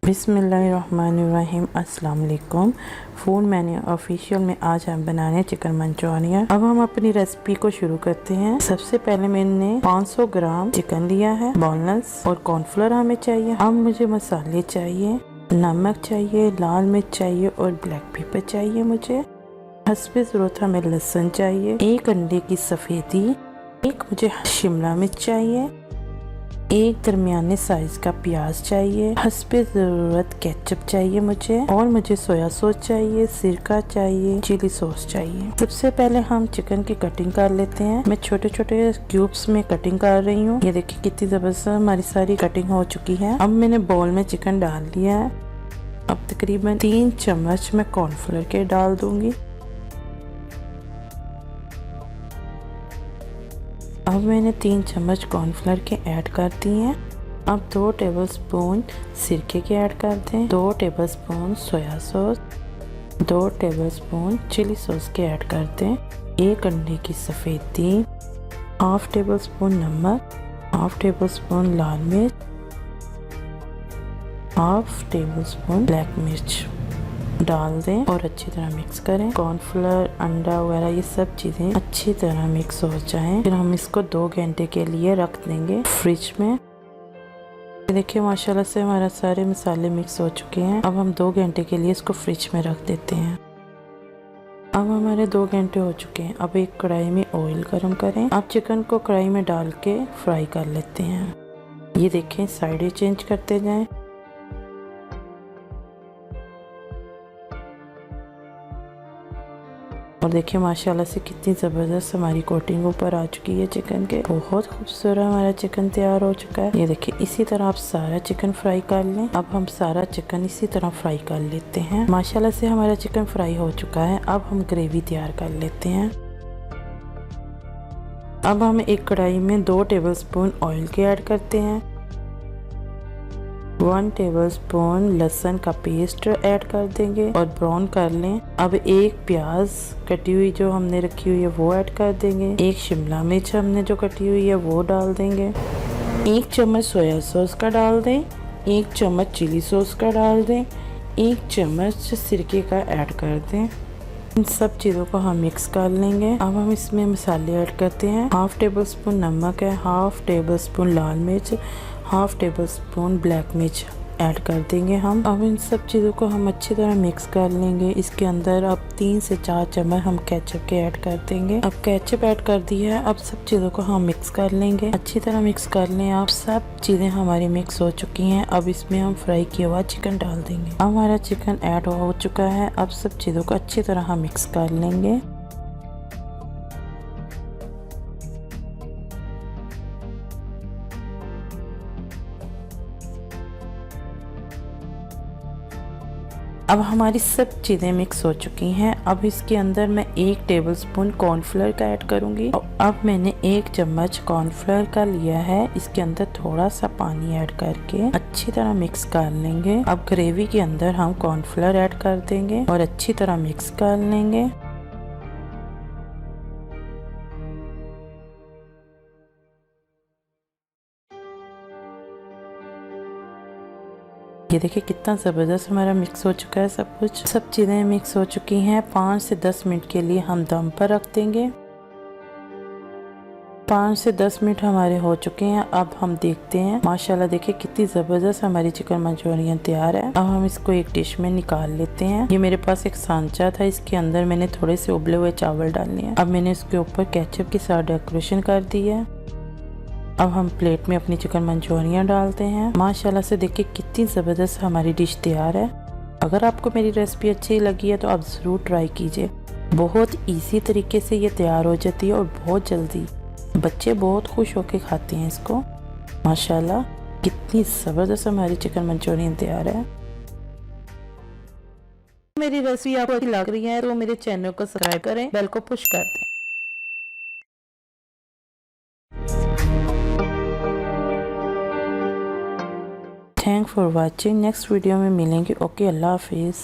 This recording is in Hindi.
बिस्मिल्लाहिर्रहमानिर्रहीम। अस्सलाम वालेकुम। फूड मैन्यू ऑफिशियल में आज हम बनाने चिकन मंचूरियन। अब हम अपनी रेसिपी को शुरू करते हैं। सबसे पहले मैंने 500 ग्राम चिकन लिया है बोनलेस, और कॉर्नफ्लोर हमें चाहिए। अब मुझे मसाले चाहिए, नमक चाहिए, लाल मिर्च चाहिए और ब्लैक पेपर चाहिए। मुझे हस्बे ज़रूरत हमें लहसुन चाहिए, एक अंडे की सफ़ेदी, एक मुझे शिमला मिर्च चाहिए, एक दरमियाने साइज का प्याज चाहिए, हस्बे ज़रूरत केचप चाहिए मुझे, और मुझे सोया सॉस चाहिए, सिरका चाहिए, चिली सॉस चाहिए। सबसे पहले हम चिकन की कटिंग कर लेते हैं। मैं छोटे छोटे क्यूब्स में कटिंग कर रही हूँ। ये देखिए कितनी ज़बरदस्त हमारी सारी कटिंग हो चुकी है। अब मैंने बाउल में चिकन डाल दिया है। अब तकरीबन 3 चम्मच मैं कॉर्नफ्लोर के डाल दूंगी। अब मैंने 3 चम्मच कॉर्नफ्लोर के ऐड कर दिए हैं। अब 2 टेबलस्पून सिरके के ऐड कर दें, 2 tablespoon soya sauce, 2 tablespoon chilli sauce के ऐड कर दें, 1 अंडे की सफ़ेदी, हाफ टेबलस्पून नमक, हाफ टेबलस्पून लाल मिर्च, हाफ टेबलस्पून ब्लैक मिर्च डाल दें और अच्छी तरह मिक्स करें। कॉर्नफ्लोर, अंडा वगैरह ये सब चीज़ें अच्छी तरह मिक्स हो जाएं। फिर हम इसको 2 घंटे के लिए रख देंगे फ्रिज में। देखिए माशाल्लाह से हमारा सारे मसाले मिक्स हो चुके हैं। अब हम 2 घंटे के लिए इसको फ्रिज में रख देते हैं। अब हमारे 2 घंटे हो चुके हैं। अब एक कढ़ाई में ऑयल गर्म करें। अब चिकन को कढ़ाई में डाल के फ्राई कर लेते हैं। ये देखें साइडें चेंज करते जाएं। और देखिए माशाल्लाह से कितनी ज़बरदस्त हमारी कोटिंग ऊपर आ चुकी है चिकन के। बहुत खूबसूरत हमारा चिकन तैयार हो चुका है। ये देखिए इसी तरह आप सारा चिकन फ्राई कर लें। अब हम सारा चिकन इसी तरह फ्राई कर लेते हैं। माशाल्लाह से हमारा चिकन फ्राई हो चुका है। अब हम ग्रेवी तैयार कर लेते हैं। अब हम एक कढ़ाई में 2 टेबलस्पून ऑयल के ऐड करते हैं, 1 टेबलस्पून लहसुन का पेस्ट ऐड कर देंगे और ब्राउन कर लें। अब एक प्याज कटी हुई जो हमने रखी हुई है वो ऐड कर देंगे, एक शिमला मिर्च हमने जो कटी हुई है वो डाल देंगे, 1 चम्मच सोया सॉस का डाल दें, 1 चम्मच चिली सॉस का डाल दें, 1 चम्मच सिरके का ऐड कर दें। इन सब चीज़ों को हम मिक्स कर लेंगे। अब हम इसमें मसाले ऐड करते हैं। हाफ टेबल स्पून नमक है, हाफ टेबल स्पून लाल मिर्च, हाफ टेबल स्पून ब्लैक मिर्च ऐड कर देंगे हम। अब इन सब चीज़ों को हम अच्छी तरह मिक्स कर लेंगे। इसके अंदर अब 3 से 4 चम्मच हम केचप के ऐड कर देंगे। अब केचप ऐड कर दिया है। अब सब चीज़ों को हम मिक्स कर लेंगे। अच्छी तरह मिक्स कर लें आप। सब चीज़ें हमारी मिक्स हो चुकी हैं। अब इसमें हम फ्राई किया हुआ चिकन डाल देंगे। अब हमारा चिकन ऐड हो चुका है। अब सब चीज़ों को अच्छी तरह हम मिक्स कर लेंगे। अब हमारी सब चीज़ें मिक्स हो चुकी हैं। अब इसके अंदर मैं 1 टेबलस्पून कॉर्नफ्लोर का ऐड करूंगी। अब मैंने 1 चम्मच कॉर्नफ्लोर का लिया है। इसके अंदर थोड़ा सा पानी ऐड करके अच्छी तरह मिक्स कर लेंगे। अब ग्रेवी के अंदर हम कॉर्नफ्लोर ऐड कर देंगे और अच्छी तरह मिक्स कर लेंगे। ये देखिए कितना ज़बरदस्त हमारा मिक्स हो चुका है सब कुछ। सब चीज़ें मिक्स हो चुकी हैं। 5 से 10 मिनट के लिए हम दम पर रख देंगे। 5 से 10 मिनट हमारे हो चुके हैं। अब हम देखते हैं। माशाल्लाह देखिए कितनी ज़बरदस्त हमारी चिकन मंचूरियन तैयार है। अब हम इसको एक डिश में निकाल लेते हैं। ये मेरे पास एक सांचा था, इसके अंदर मैंने थोड़े से उबले हुए चावल डालने हैं। अब मैंने इसके ऊपर केचप के साथ डेकोरेशन कर दी है। अब हम प्लेट में अपनी चिकन मंचूरियन डालते हैं। माशाल्लाह से देखिए कितनी ज़बरदस्त हमारी डिश तैयार है। अगर आपको मेरी रेसिपी अच्छी लगी है तो आप ज़रूर ट्राई कीजिए। बहुत इजी तरीके से ये तैयार हो जाती है और बहुत जल्दी। बच्चे बहुत खुश होकर खाते हैं इसको। माशाल्लाह कितनी ज़बरदस्त हमारी चिकन मंचूरियन तैयार है। मेरी रेसिपी आपको अच्छी लग रही है तो मेरे चैनल को सब्सक्राइब करें, बेल को पुश कर दें। Thank for watching. Next video में मिलेंगे। ओके, अल्लाह हाफिज़।